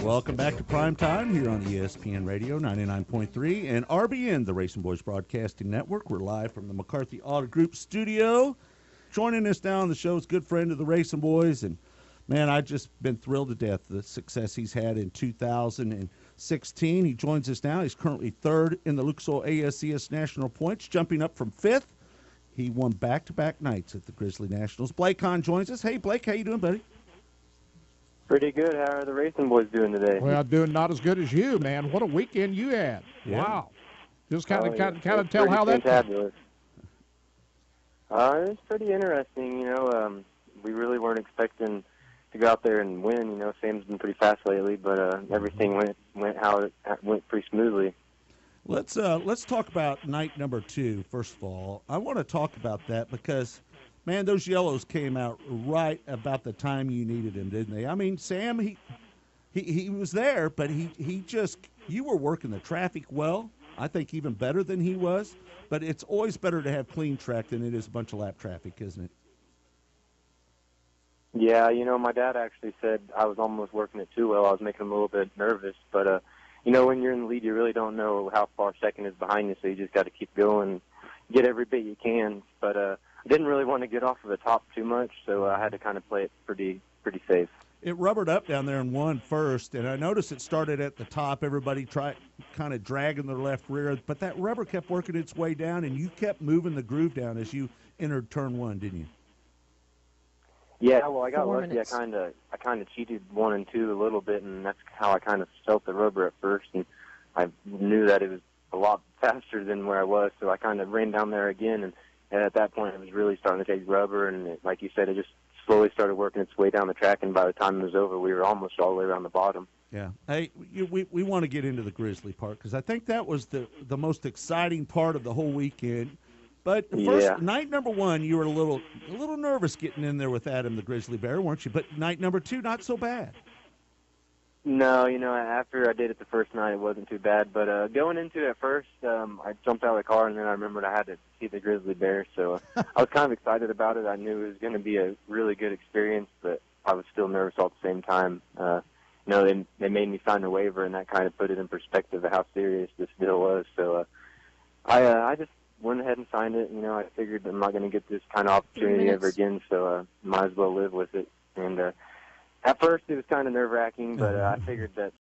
Welcome back to Prime Time here on ESPN Radio 99.3 and RBN, the RacinBoys Broadcasting Network. We're live from the McCarthy Auto Group studio. Joining us now on the show is a good friend of the RacinBoys, and man, I've just been thrilled to death the success he's had in 2016. He joins us now. He's currently third in the Lucas Oil ASCS National Points, jumping up from fifth. He won back-to-back nights at the Grizzly Nationals. Blake Hahn joins us. Hey, Blake, how you doing, buddy? Pretty good. How are the RacinBoys doing today? Well, doing not as good as you, man. What a weekend you had! Yeah. Wow. Just kind of It's tell how that. Fantabulous. It's pretty interesting. We really weren't expecting to go out there and win. Sam's been pretty fast lately, but everything went how it went pretty smoothly. Let's talk about night number 2 first of all. I want to talk about that because, man, those yellows came out right about the time you needed them, didn't they? I mean, Sam, he was there, but he just, you were working the traffic well. I think even better than he was. But it's always better to have clean track than it is a bunch of lap traffic, isn't it? Yeah, my dad actually said I was almost working it too well. I was making him a little bit nervous, but when you're in the lead, you really don't know how far second is behind you, so you just got to keep going, get every bit you can. But I didn't really want to get off of the top too much, so I had to kind of play it pretty safe. It rubbered up down there and won first, and I noticed it started at the top. Everybody tried kind of dragging their left rear, but that rubber kept working its way down, and you kept moving the groove down as you entered turn 1, didn't you? Yeah, well, I got lucky. Minutes. I kind of cheated 1 and 2 a little bit, and that's how I kind of felt the rubber at first, and I knew that it was a lot faster than where I was, so I kind of ran down there again, and at that point it was really starting to take rubber, and like you said, it just slowly started working its way down the track, and by the time it was over, we were almost all the way around the bottom. Yeah. Hey, we want to get into the Grizzly part because I think that was the most exciting part of the whole weekend. But night number 1, you were a little nervous getting in there with Adam the Grizzly Bear, weren't you? But night number 2, not so bad. No, after I did it the first night, it wasn't too bad. But going into it at first, I jumped out of the car, and then I remembered I had to see the Grizzly Bear. So I was kind of excited about it. I knew it was going to be a really good experience, but I was still nervous all at the same time. They made me sign a waiver, and that kind of put it in perspective of how serious this deal was. So I just went ahead and signed it. I figured I'm not going to get this kind of opportunity ever again, so might as well live with it. And at first, it was kind of nerve-wracking, but I figured that